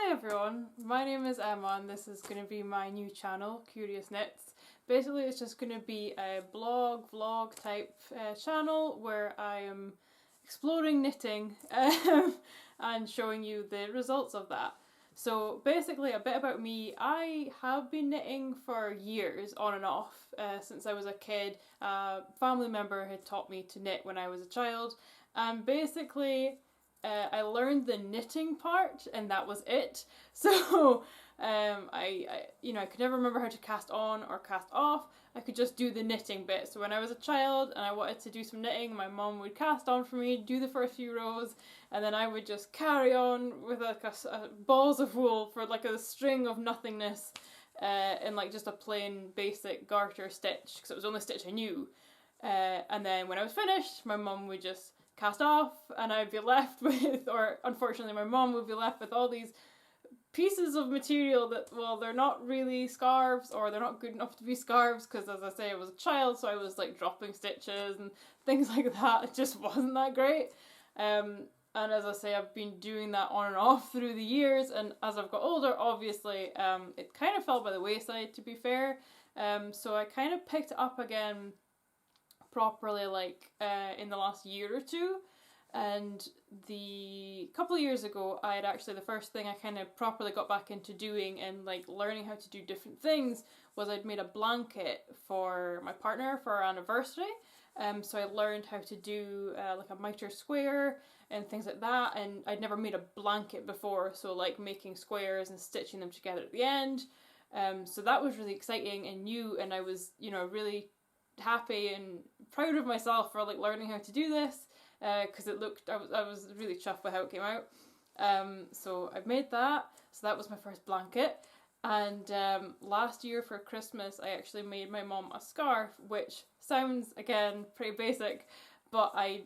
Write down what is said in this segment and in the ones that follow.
Hi everyone, my name is Emma and this is going to be my new channel, Kurious Knits. Basically it's just going to be a vlog type channel where I am exploring knitting and showing you the results of that. So basically a bit about me, I have been knitting for years on and off since I was a kid. A family member had taught me to knit when I was a child, and basically I learned the knitting part and that was it. So I could never remember how to cast on or cast off. I could just do the knitting bit. So when I was a child and I wanted to do some knitting, my mum would cast on for me, do the first few rows, and then I would just carry on with like a balls of wool for like a string of nothingness in like just a plain basic garter stitch, because it was the only stitch I knew. And then when I was finished, my mum would just cast off and I'd be left with, or unfortunately my mum would be left with all these pieces of material that, well, they're not really scarves, or they're not good enough to be scarves, because as I say, I was a child, so I was like dropping stitches and things like that. It just wasn't that great. And as I say, I've been doing that on and off through the years, and as I've got older, obviously, it kind of fell by the wayside, to be fair. So I kind of picked it up again properly like in the last year or two, and the couple of years ago I had actually, the first thing I kind of properly got back into doing and like learning how to do different things was I'd made a blanket for my partner for our anniversary. So I learned how to do like a mitre square and things like that, and I'd never made a blanket before, so like making squares and stitching them together at the end. So that was really exciting and new, and I was, really happy and proud of myself for like learning how to do this, because I was really chuffed by how it came out. So I've made that, so that was my first blanket. And last year for Christmas I actually made my mum a scarf, which sounds again pretty basic, but I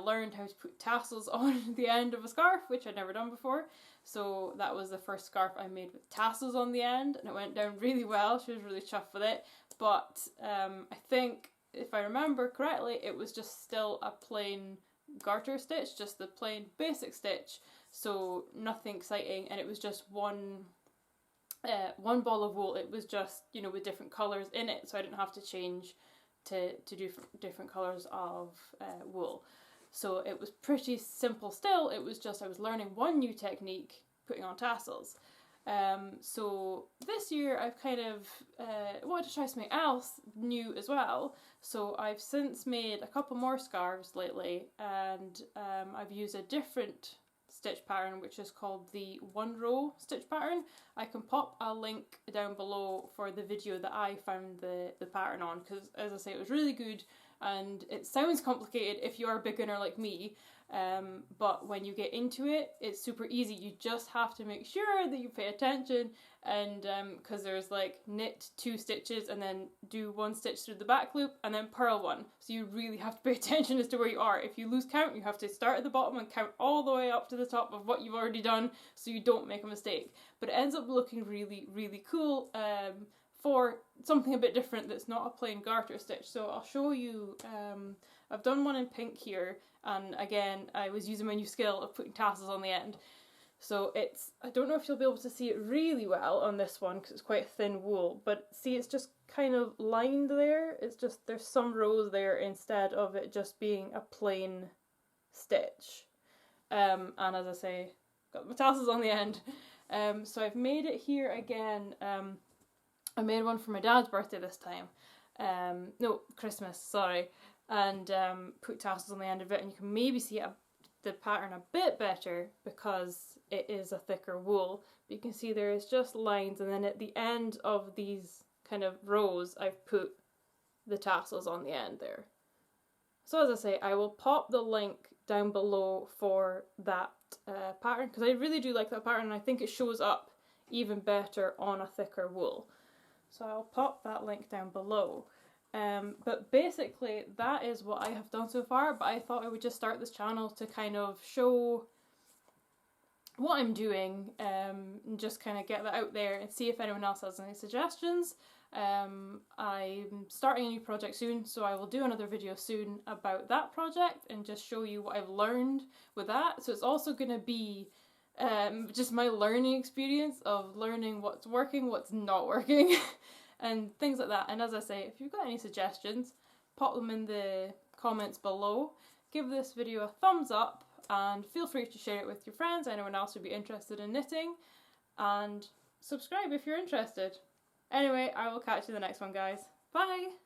learned how to put tassels on the end of a scarf, which I'd never done before. So that was the first scarf I made with tassels on the end, and it went down really well. She was really chuffed with it. But I think, if I remember correctly, it was just still a plain garter stitch, just the plain basic stitch, so nothing exciting, and it was just one ball of wool. It was just, with different colours in it, so I didn't have to change to different colours of wool. So it was pretty simple still. It was just I was learning one new technique, putting on tassels. So this year I've kind of wanted to try something else new as well. So I've since made a couple more scarves lately, and I've used a different stitch pattern, which is called the one row stitch pattern. I can pop a link down below for the video that I found the pattern on, because as I say, it was really good, and it sounds complicated if you're a beginner like me. But when you get into it, it's super easy. You just have to make sure that you pay attention, and because there's like knit 2 stitches and then do 1 stitch through the back loop and then purl 1. So you really have to pay attention as to where you are. If you lose count, you have to start at the bottom and count all the way up to the top of what you've already done, so you don't make a mistake. But it ends up looking really, really cool for something a bit different that's not a plain garter stitch. So I'll show you. I've done one in pink here, and again I was using my new skill of putting tassels on the end. So it's, I don't know if you'll be able to see it really well on this one because it's quite thin wool, but see, it's just kind of lined there. It's just, there's some rows there instead of it just being a plain stitch. And as I say, got my tassels on the end. So I've made it here again. I made one for my dad's birthday this time. No, Christmas, sorry. And put tassels on the end of it, and you can maybe see the pattern a bit better because it is a thicker wool. But you can see there is just lines, and then at the end of these kind of rows I've put the tassels on the end there. So as I say, I will pop the link down below for that pattern, because I really do like that pattern, and I think it shows up even better on a thicker wool. So I'll pop that link down below. But basically that is what I have done so far, but I thought I would just start this channel to kind of show what I'm doing, and just kind of get that out there and see if anyone else has any suggestions. I'm starting a new project soon, so I will do another video soon about that project and just show you what I've learned with that. So it's also going to be just my learning experience of learning what's working, what's not working, and things like that. And as I say, if you've got any suggestions, pop them in the comments below. Give this video a thumbs up and feel free to share it with your friends, anyone else would be interested in knitting, and subscribe if you're interested. Anyway, I will catch you in the next one, guys. Bye!